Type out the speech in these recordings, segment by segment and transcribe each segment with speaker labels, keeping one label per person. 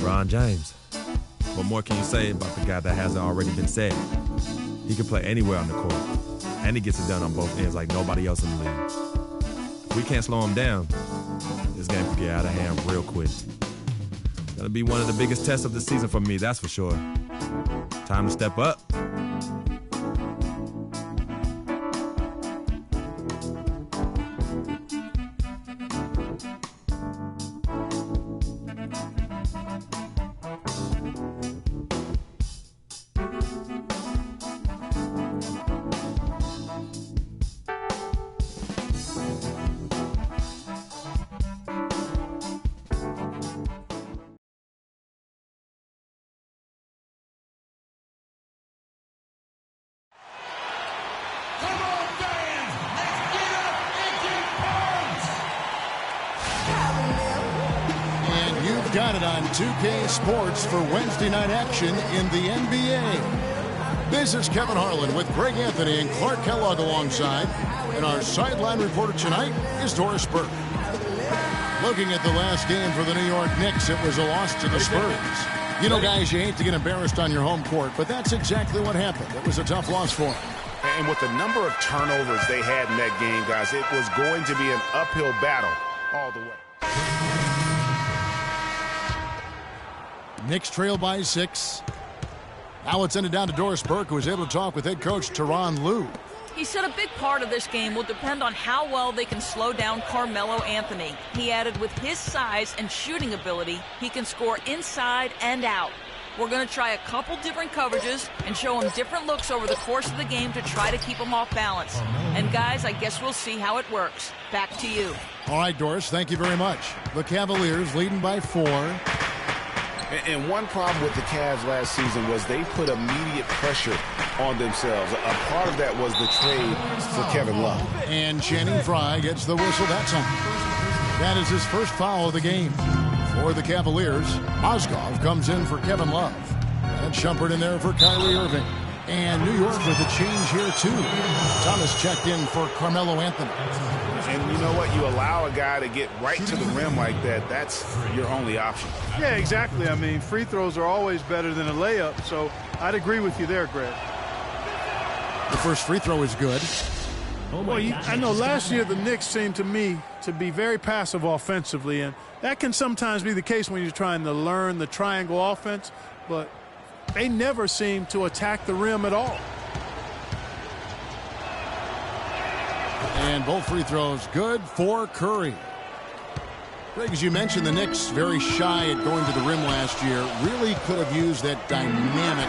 Speaker 1: LeBron James. What more can you say about the guy that hasn't already been said? He can play anywhere on the court, and he gets it done on both ends like nobody else in the league. If we can't slow him down, this game could get out of hand real quick. It's gonna be one of the biggest tests of the season for me, that's for sure. Time to step up.
Speaker 2: Got it on 2K Sports for Wednesday night action in the NBA. This is Kevin Harlan with Greg Anthony and Clark Kellogg alongside. And our sideline reporter tonight is Doris Burke. Looking at the last game for the New York Knicks, it was a loss to the Spurs. You know, guys, you hate to get embarrassed on your home court, but that's exactly what happened. It was a tough loss for them.
Speaker 3: And with the number of turnovers they had in that game, guys, it was going to be an uphill battle all the way.
Speaker 2: Knicks trail by 6. Now it's ended down to Doris Burke, who was able to talk with head coach Tyronn Lue.
Speaker 4: He said a big part of this game will depend on how well they can slow down Carmelo Anthony. He added with his size and shooting ability, he can score inside and out. We're going to try a couple different coverages and show him different looks over the course of the game to try to keep him off balance. And guys, I guess we'll see how it works. Back to you.
Speaker 2: All right, Doris, thank you very much. The Cavaliers leading by 4.
Speaker 3: And one problem with the Cavs last season was they put immediate pressure on themselves. A part of that was the trade for Kevin Love.
Speaker 2: And Channing Frye gets the whistle that time. That is his first foul of the game. For the Cavaliers, Mozgov comes in for Kevin Love. And Shumpert in there for Kyrie Irving. And New York with a change here, too. Thomas checked in for Carmelo Anthony.
Speaker 3: And you know what? You allow a guy to get right to the rim like that, that's your only option.
Speaker 5: Yeah, exactly. I mean, free throws are always better than a layup, so I'd agree with you there, Greg.
Speaker 2: The first free throw is good.
Speaker 5: Well, I know last year the Knicks seemed to me to be very passive offensively, and that can sometimes be the case when you're trying to learn the triangle offense, but they never seem to attack the rim at all.
Speaker 2: And both free throws good for Curry. Greg, as you mentioned, the Knicks very shy at going to the rim last year. Really could have used that dynamic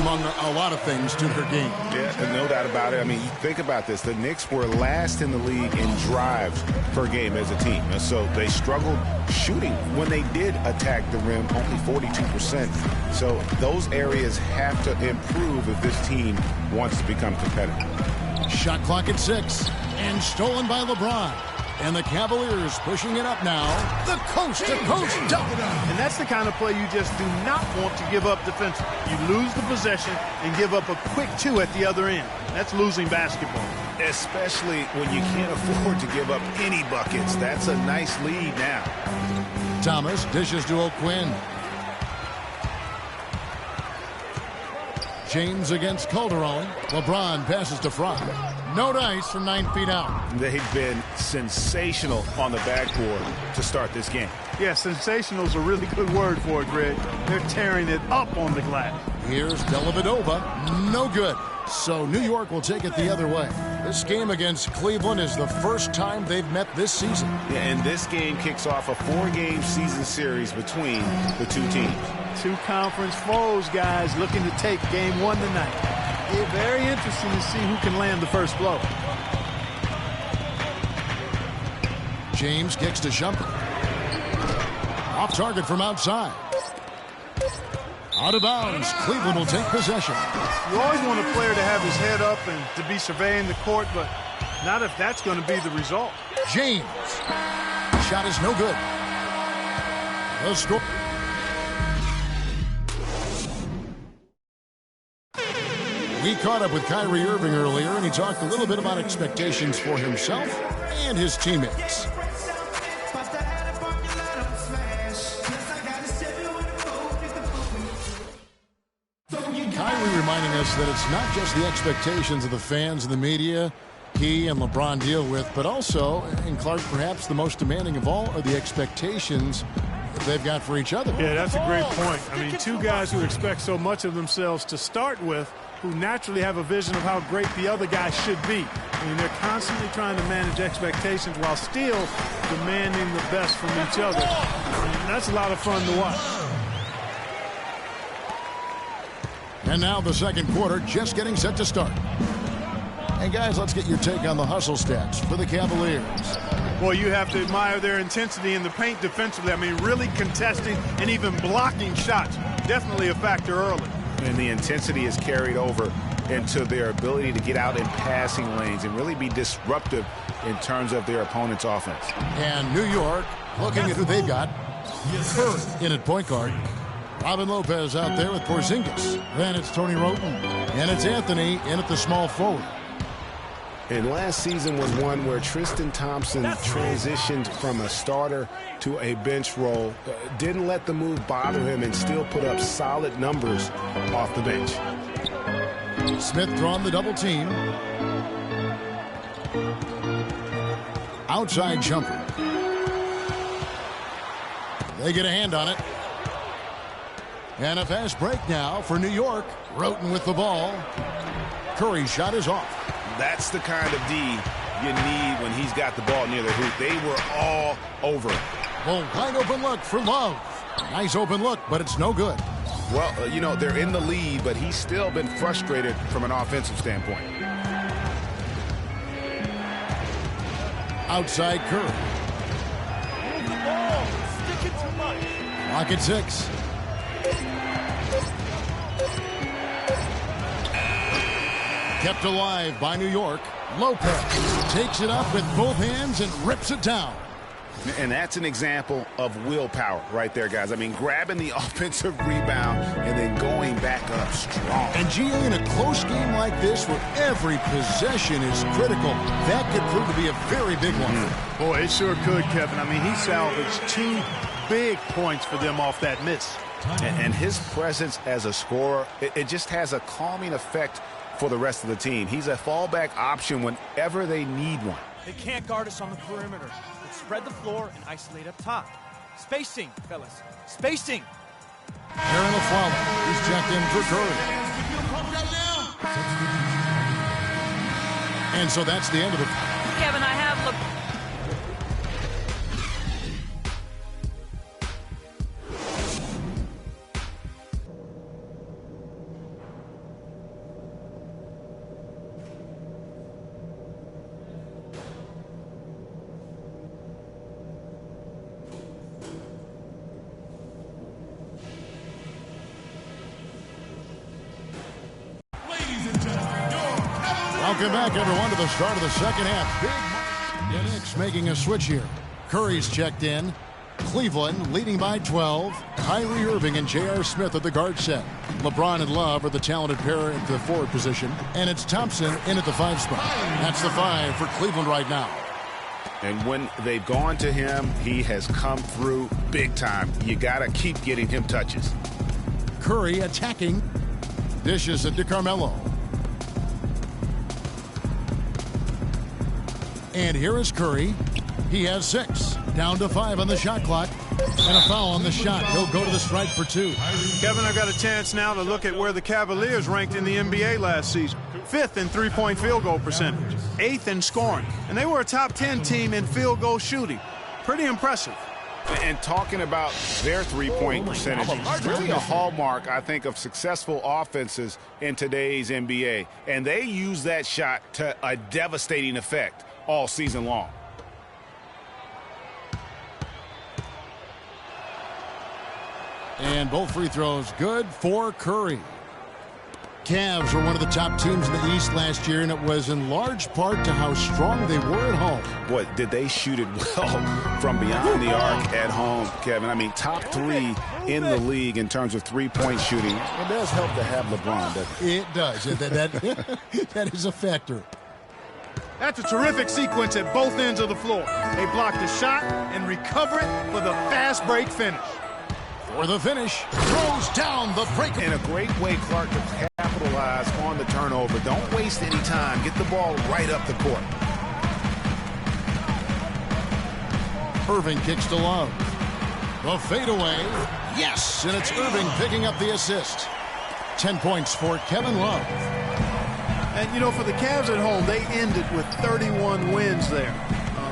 Speaker 2: among a lot of things to their game.
Speaker 3: Yeah, no doubt about it. I mean, think about this. The Knicks were last in the league in drives per game as a team. And so they struggled shooting when they did attack the rim, only 42%. So those areas have to improve if this team wants to become competitive.
Speaker 2: Shot clock at 6, and stolen by LeBron. And the Cavaliers pushing it up now. The coast-to-coast dunk.
Speaker 5: And that's the kind of play you just do not want to give up defensively. You lose the possession and give up a quick 2 at the other end. That's losing basketball.
Speaker 3: Especially when you can't afford to give up any buckets. That's a nice lead now.
Speaker 2: Thomas dishes to O'Quinn. James against Calderon. LeBron passes to Frye. No dice from 9 feet out.
Speaker 3: They've been sensational on the backboard to start this game.
Speaker 5: Yeah, sensational is a really good word for it, Greg. They're tearing it up on the glass.
Speaker 2: Here's Dellavedova. No good. So New York will take it the other way. This game against Cleveland is the first time they've met this season.
Speaker 3: Yeah, and this game kicks off a 4-game season series between the two teams.
Speaker 5: 2 conference foes, guys, looking to take game 1 tonight. It's very interesting to see who can land the first blow.
Speaker 2: James kicks to Shumpert. Off target from outside. Out of bounds. Cleveland will take possession.
Speaker 5: You always want a player to have his head up and to be surveying the court, but not if that's going to be the result.
Speaker 2: James. Shot is no good. The score. We caught up with Kyrie Irving earlier, and he talked a little bit about expectations for himself and his teammates. us that it's not just the expectations of the fans and the media he and LeBron deal with, but also, and Clark, perhaps the most demanding of all are the expectations they've got for each other.
Speaker 5: Yeah, that's a great point. I mean, two guys who expect so much of themselves to start with, who naturally have a vision of how great the other guy should be. I mean, they're constantly trying to manage expectations while still demanding the best from each other. And that's a lot of fun to watch.
Speaker 2: And now the second quarter just getting set to start. And guys, let's get your take on the hustle stats for the Cavaliers.
Speaker 5: Well, you have to admire their intensity in the paint defensively. I mean, really contesting and even blocking shots. Definitely a factor early.
Speaker 3: And the intensity is carried over into their ability to get out in passing lanes and really be disruptive in terms of their opponent's offense.
Speaker 2: And New York, looking at who they've got. Curry in at point guard. Robin Lopez out there with Porzingis. Then it's Tony Roten. And it's Anthony in at the small forward.
Speaker 3: And last season was one where Tristan Thompson transitioned from a starter to a bench role, didn't let the move bother him, and still put up solid numbers off the bench.
Speaker 2: Smith drawing the double team. Outside jumper. They get a hand on it. And a fast break now for New York. Roten with the ball. Curry's shot is off.
Speaker 3: That's the kind of D you need when he's got the ball near the hoop. They were all over it.
Speaker 2: Well, wide open look for Love. Nice open look, but it's no good.
Speaker 3: Well, you know, they're in the lead, but he's still been frustrated from an offensive standpoint.
Speaker 2: Outside Curry.
Speaker 6: Move the ball. Stick it too much.
Speaker 2: Clock at 6. Kept alive by New York. Lopez takes it up with both hands and rips it down.
Speaker 3: And that's an example of willpower right there, guys. I mean, grabbing the offensive rebound and then going back up strong.
Speaker 2: And GA, in a close game like this where every possession is critical, that could prove to be a very big one.
Speaker 5: Boy, it sure could, Kevin. I mean, he salvaged 2 big points for them off that miss.
Speaker 3: And his presence as a scorer, it just has a calming effect for the rest of the team. He's a fallback option whenever they need one.
Speaker 6: They can't guard us on the perimeter. Let's spread the floor and isolate up top. Spacing, fellas. Spacing.
Speaker 2: Aaron Aflalo, he's checked in for Curry. And so that's the end of it.
Speaker 4: Kevin, I have
Speaker 2: Welcome back, everyone, to the start of the second half. Big Knicks making a switch here. Curry's checked in. Cleveland leading by 12. Kyrie Irving and J.R. Smith at the guard set. LeBron and Love are the talented pair at the forward position. And it's Thompson in at the 5 spot. That's the 5 for Cleveland right now.
Speaker 3: And when they've gone to him, he has come through big time. You got to keep getting him touches.
Speaker 2: Curry attacking. Dishes it to Carmelo. And here is Curry. He has 6. Down to 5 on the shot clock. And a foul on the shot. He'll go to the strike for 2.
Speaker 5: Kevin, I've got a chance now to look at where the Cavaliers ranked in the NBA last season. 5th in three-point field goal percentage. 8th in scoring. And they were a top 10 team in field goal shooting. Pretty impressive.
Speaker 3: And talking about their three-point percentage, really a hallmark, I think, of successful offenses in today's NBA. And they use that shot to a devastating effect all season long.
Speaker 2: And both free throws good for Curry. Cavs were one of the top teams in the East last year, and it was in large part to how strong they were at home.
Speaker 3: Boy, did they shoot it well from beyond the arc at home, Kevin. I mean, top 3 in the league in terms of three-point shooting. It does help to have LeBron, doesn't it?
Speaker 2: It does. That is a factor.
Speaker 5: That's a terrific sequence at both ends of the floor. They block the shot and recover it for the fast break finish.
Speaker 2: For the finish, throws down the break.
Speaker 3: In a great way, Clark, to capitalize on the turnover. Don't waste any time. Get the ball right up the court.
Speaker 2: Irving kicks to Love. The fadeaway. Yes, and it's Irving picking up the assist. 10 points for Kevin Love.
Speaker 5: And, you know, for the Cavs at home, they ended with 31 wins there.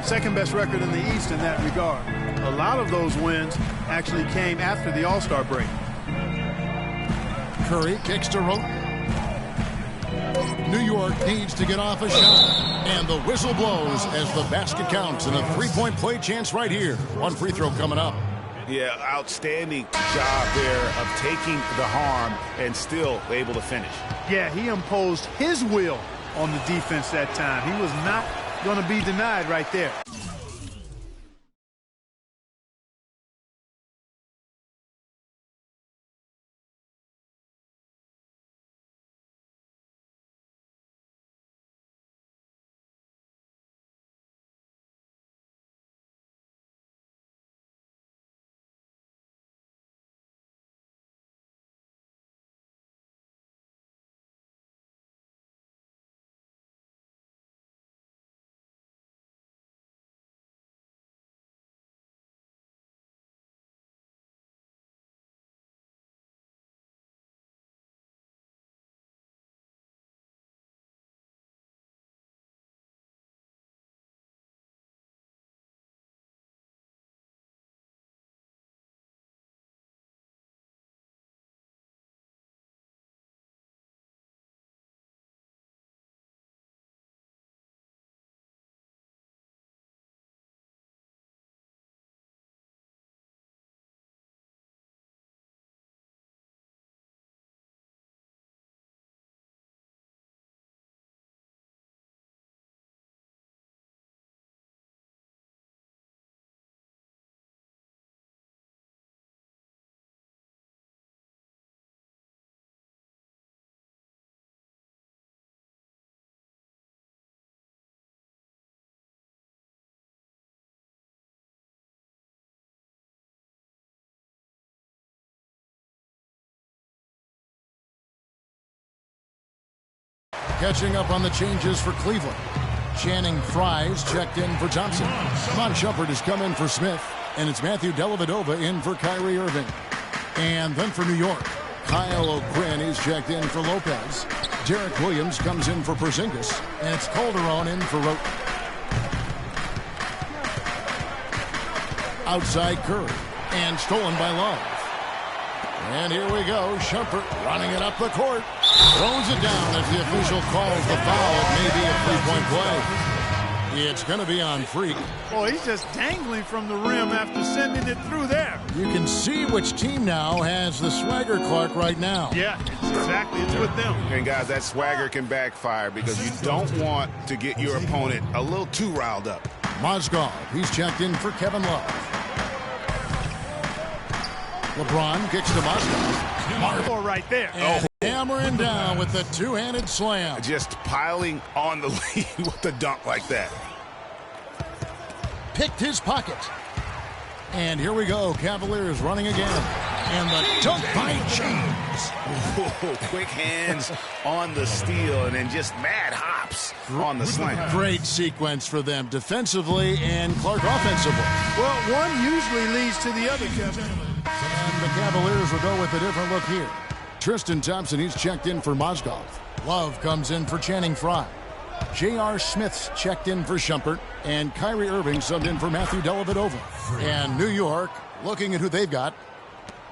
Speaker 5: Second best record in the East in that regard. A lot of those wins actually came after the All-Star break.
Speaker 2: Curry kicks to Rote. New York needs to get off a shot. And the whistle blows as the basket counts. And a three-point play chance right here. One free throw coming up.
Speaker 3: Yeah, outstanding job there of taking the harm and still able to finish.
Speaker 5: Yeah, he imposed his will on the defense that time. He was not going to be denied right there.
Speaker 2: Catching up on the changes for Cleveland. Channing Frye's checked in for Thompson. Mon Shumpert has come in for Smith. And it's Matthew Dellavedova in for Kyrie Irving. And then for New York, Kyle O'Quinn is checked in for Lopez. Derek Williams comes in for Porzingis. And it's Calderon in for Rote. Outside Curry. And stolen by Love. And here we go. Shumpert running it up the court. Throws it down as the official calls the foul. It may be a three-point play. It's going to be on Freak.
Speaker 5: Boy, he's just dangling from the rim after sending it through there.
Speaker 2: You can see which team now has the swagger, Clark, right now.
Speaker 5: Yeah, it's with them.
Speaker 3: And, guys, that swagger can backfire because you don't want to get your opponent a little too riled up.
Speaker 2: Mozgov, he's checked in for Kevin Love. LeBron kicks to Mozgov.
Speaker 5: Marco right there.
Speaker 2: And hammering down with the two-handed slam.
Speaker 3: Just piling on the lead with a dunk like that.
Speaker 2: Picked his pocket. And here we go. Cavaliers running again. And the dunk by James.
Speaker 3: Whoa, quick hands on the steal and then just mad hops on the slam.
Speaker 2: Great sequence for them defensively and Clark offensively.
Speaker 5: Well, one usually leads to the other, Kevin.
Speaker 2: And the Cavaliers will go with a different look here. Tristan Thompson, he's checked in for Mozgov. Love comes in for Channing Frye. J.R. Smith's checked in for Shumpert. And Kyrie Irving subbed in for Matthew Dellavedova. And New York, looking at who they've got.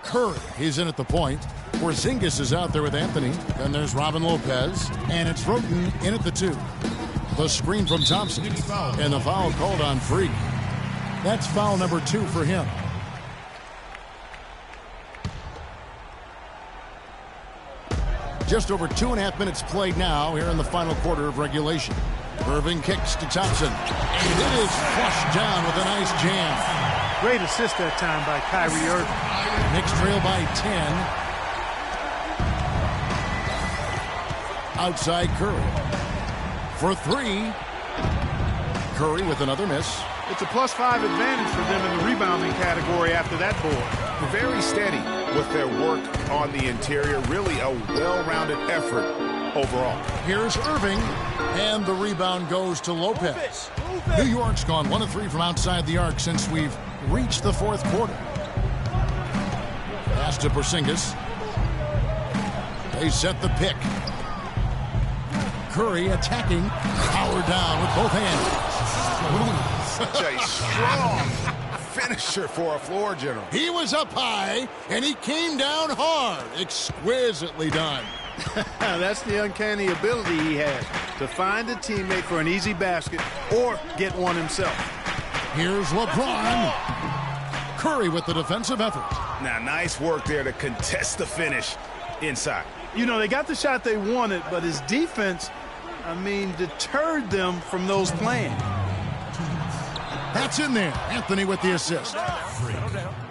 Speaker 2: Curry, he's in at the point. Porzingis is out there with Anthony. Then there's Robin Lopez. And it's Roten in at the 2. The screen from Thompson. And the foul called on Freak. That's foul number 2 for him. Just over 2.5 minutes played now here in the final quarter of regulation. Irving kicks to Thompson. And it is flushed down with a nice jam.
Speaker 5: Great assist that time by Kyrie Irving.
Speaker 2: Knicks trail by 10. Outside Curry. For 3. Curry with another miss.
Speaker 5: It's a +5 advantage for them in the rebounding category after that board.
Speaker 3: Very steady. with their work on the interior. Really a well-rounded effort overall.
Speaker 2: Here's Irving, and the rebound goes to Lopez. New York's gone 1 of 3 from outside the arc since we've reached the fourth quarter. Pass to Porzingis. They set the pick. Curry attacking. Power down with both hands.
Speaker 3: Such a strong finisher for a floor general.
Speaker 2: He was up high, and he came down hard. Exquisitely done.
Speaker 5: That's the uncanny ability he has to find a teammate for an easy basket or get one himself.
Speaker 2: Here's LeBron. Curry with the defensive effort.
Speaker 3: Now, nice work there to contest the finish inside.
Speaker 5: You know, they got the shot they wanted, but his defense, deterred them from those plans.
Speaker 2: That's in there. Anthony with the assist.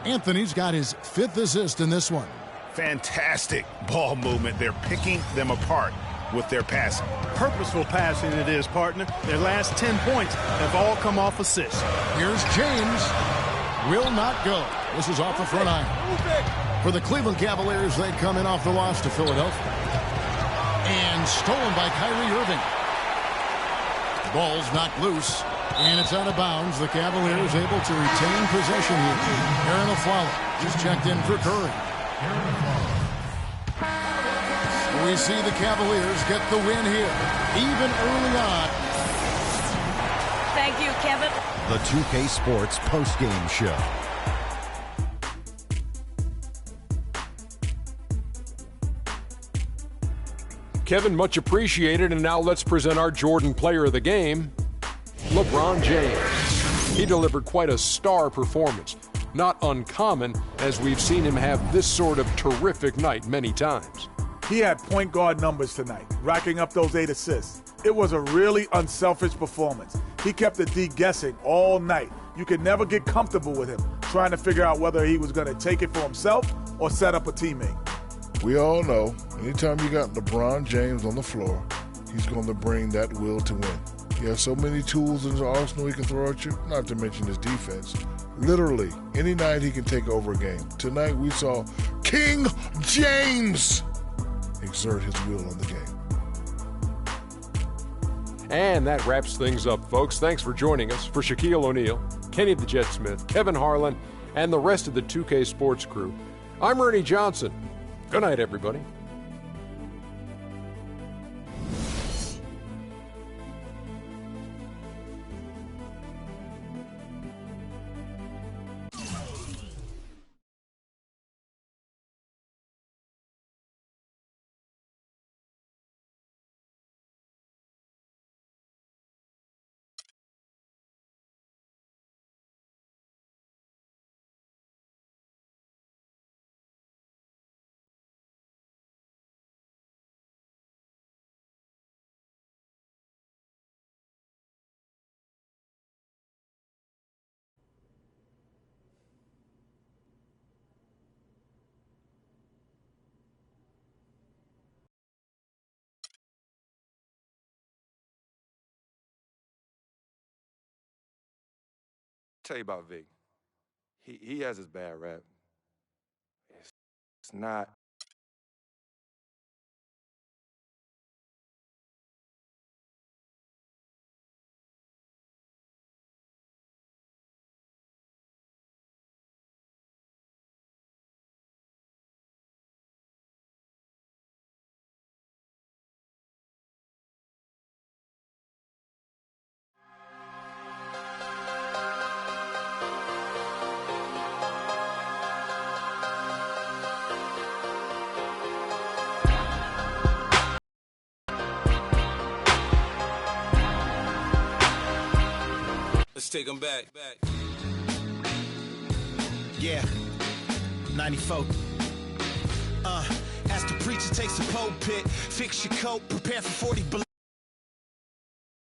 Speaker 2: Anthony's got his 5th assist in this one.
Speaker 3: Fantastic ball movement. They're picking them apart with their passing.
Speaker 5: Purposeful passing it is, partner. Their last 10 points have all come off assists.
Speaker 2: Here's James. Will not go. This is off the front iron. For the Cleveland Cavaliers, they come in off the loss to Philadelphia. And stolen by Kyrie Irving. Ball's knocked loose, and it's out of bounds. The Cavaliers able to retain possession here. Aaron Aflalo just checked in for Curry. We see the Cavaliers get the win here, even early on.
Speaker 4: Thank you, Kevin.
Speaker 7: The 2K Sports postgame show.
Speaker 8: Kevin, much appreciated, and now let's present our Jordan Player of the Game, LeBron James. He delivered quite a star performance. Not uncommon, as we've seen him have this sort of terrific night many times.
Speaker 9: He had point guard numbers tonight, racking up those 8 assists. It was a really unselfish performance. He kept the D guessing all night. You could never get comfortable with him, trying to figure out whether he was going to take it for himself or set up a teammate.
Speaker 10: We all know, anytime you got LeBron James on the floor, he's going to bring that will to win. He has so many tools in his arsenal he can throw at you, not to mention his defense. Literally, any night he can take over a game. Tonight we saw King James exert his will on the game.
Speaker 8: And that wraps things up, folks. Thanks for joining us. For Shaquille O'Neal, Kenny the Jet Smith, Kevin Harlan, and the rest of the 2K Sports crew, I'm Ernie Johnson. Good night, everybody.
Speaker 1: Tell you about Vic. He has his bad rap. It's not.
Speaker 11: Let's take them back. Yeah, 94. As the preacher takes a pulpit, fix your coat, prepare for 40.